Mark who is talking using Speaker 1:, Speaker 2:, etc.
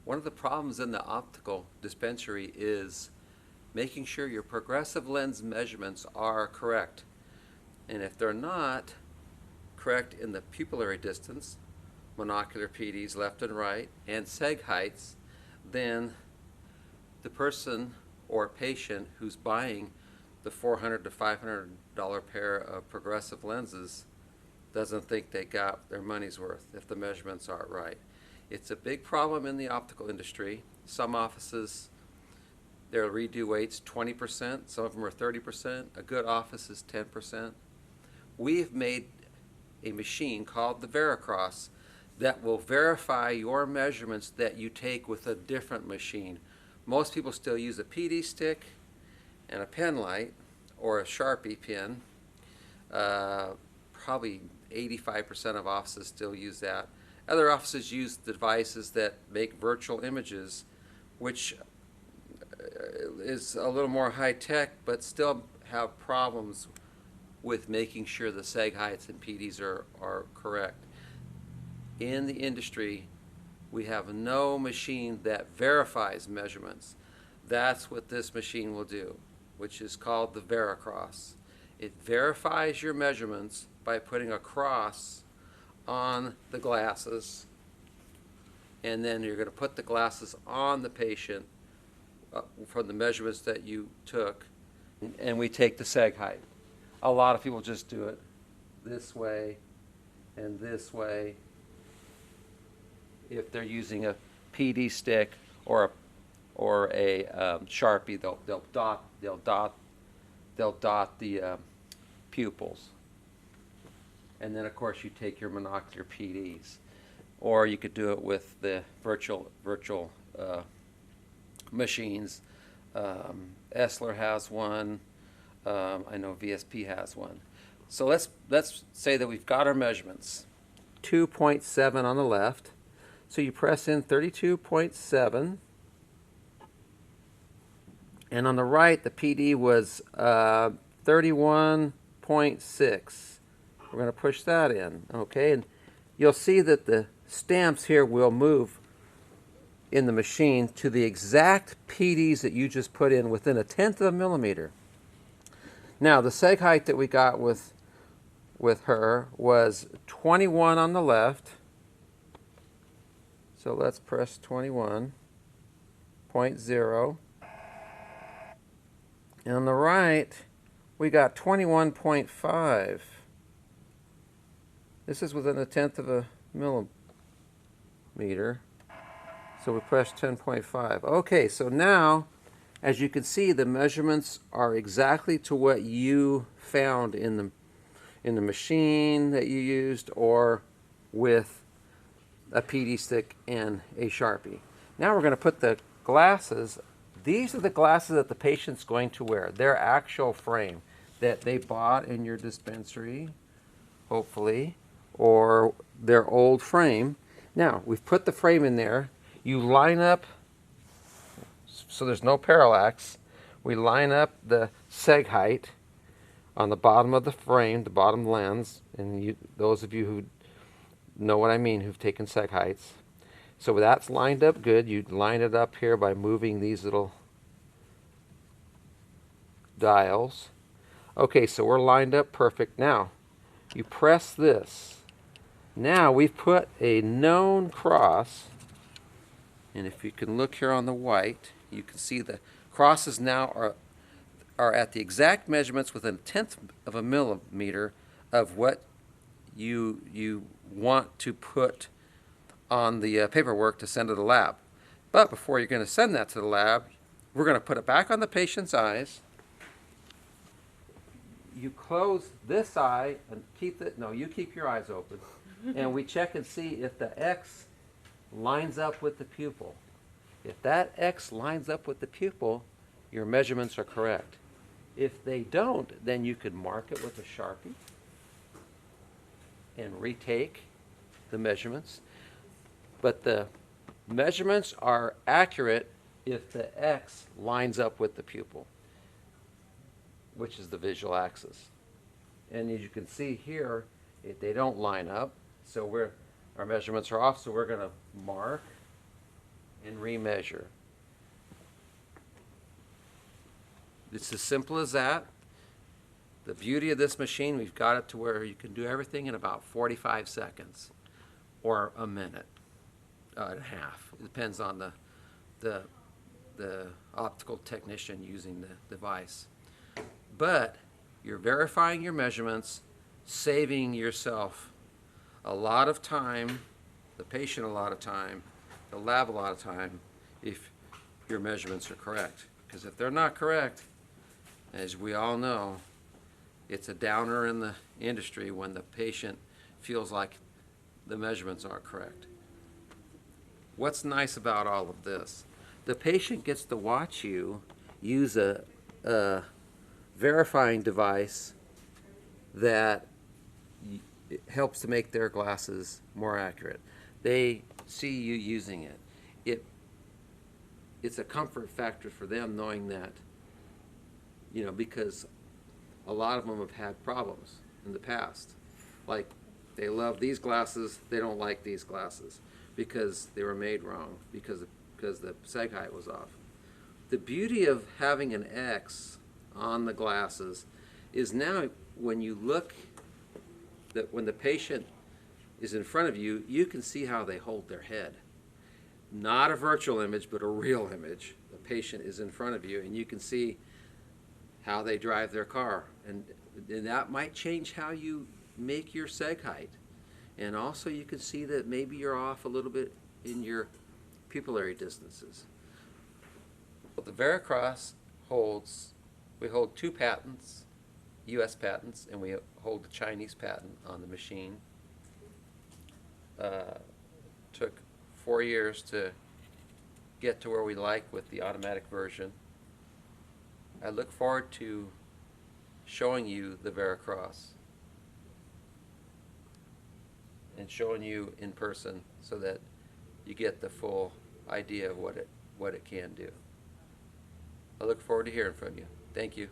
Speaker 1: One of the problems in the optical dispensary is making sure your progressive lens measurements are correct. And if they're not correct in the pupillary distance, monocular PDs left and right, and seg heights, then the person or patient who's buying the $400 to $500 pair of progressive lenses doesn't think they got their money's worth if the measurements aren't right. It's a big problem in the optical industry. Some offices, their redo weight's 20%, some of them are 30%. A good office is 10%. We've made a machine called the VeriCross that will verify your measurements that you take with a different machine. Most people still use a PD stick and a pen light or a Sharpie pen. Probably 85% of offices still use that. Other offices use the devices that make virtual images, which is a little more high-tech, but still have problems with making sure the seg heights and PDs are correct. In the industry, we have no machine that verifies measurements. That's what this machine will do, which is called the VeriCross. It verifies your measurements by putting a cross on the glasses, and then you're going to put the glasses on the patient from the measurements that you took, and we take the seg height. A lot of people just do it this way and this way. If they're using a PD stick or a Sharpie, they'll dot the pupils. And then, of course, you take your monocular PDs. Or you could do it with the virtual machines. Esler has one. I know VSP has one. So let's say that we've got our measurements. 2.7 on the left. So you press in 32.7. And on the right, the PD was 31.6. We're going to push that in, okay? And you'll see that the stamps here will move in the machine to the exact PDs that you just put in within 1/10 of a millimeter. Now, the seg height that we got with her was 21 on the left. So let's press 21.0. And on the right, we got 21.5. This is within 1/10 of a millimeter. So we press 10.5. Okay, so now, as you can see, the measurements are exactly to what you found in the machine that you used or with a PD stick and a Sharpie. Now we're going to put the glasses. These are the glasses that the patient's going to wear. Their actual frame that they bought in your dispensary, hopefully, or their old frame. Now, we've put the frame in there. You line up, so there's no parallax. We line up the seg height on the bottom of the frame, the bottom lens, and those of you who know what I mean, who've taken seg heights. So that's lined up good. You line it up here by moving these little dials. Okay, so we're lined up perfect. Now, you press this. Now we've put a known cross, and if you can look here on the white, you can see the crosses now are at the exact measurements within 1/10 of a millimeter of what you want to put on the paperwork to send to the lab. But before you're going to send that to the lab, we're going to put it back on the patient's eyes. You close this eye and keep it, no, you keep your eyes open. And we check and see if the X lines up with the pupil. If that X lines up with the pupil, your measurements are correct. If they don't, then you could mark it with a Sharpie and retake the measurements. But the measurements are accurate if the X lines up with the pupil, which is the visual axis. And as you can see here, they don't line up, so our measurements are off, so we're going to mark and remeasure. It's as simple as that. The beauty of this machine, we've got it to where you can do everything in about 45 seconds or a minute and a half. It depends on the optical technician using the device. But you're verifying your measurements, saving yourself a lot of time, the patient a lot of time, the lab a lot of time, if your measurements are correct. Because if they're not correct, as we all know, it's a downer in the industry when the patient feels like the measurements aren't correct. What's nice about all of this? The patient gets to watch you use a verifying device that helps to make their glasses more accurate. They see you using it. It's a comfort factor for them knowing that, because a lot of them have had problems in the past. Like, they love these glasses, they don't like these glasses because they were made wrong, because the seg height was off. The beauty of having an X on the glasses is now when you look, that when the patient is in front of you, you can see how they hold their head. Not a virtual image, but a real image. The patient is in front of you, and you can see how they drive their car. And that might change how you make your seg height. And also you can see that maybe you're off a little bit in your pupillary distances. Well, the VeriCross we hold 2 patents, US patents, and we hold the Chinese patent on the machine. Took 4 years to get to where we like with the automatic version. I look forward to showing you the VeriCross and showing you in person so that you get the full idea of what it can do. I look forward to hearing from you. Thank you.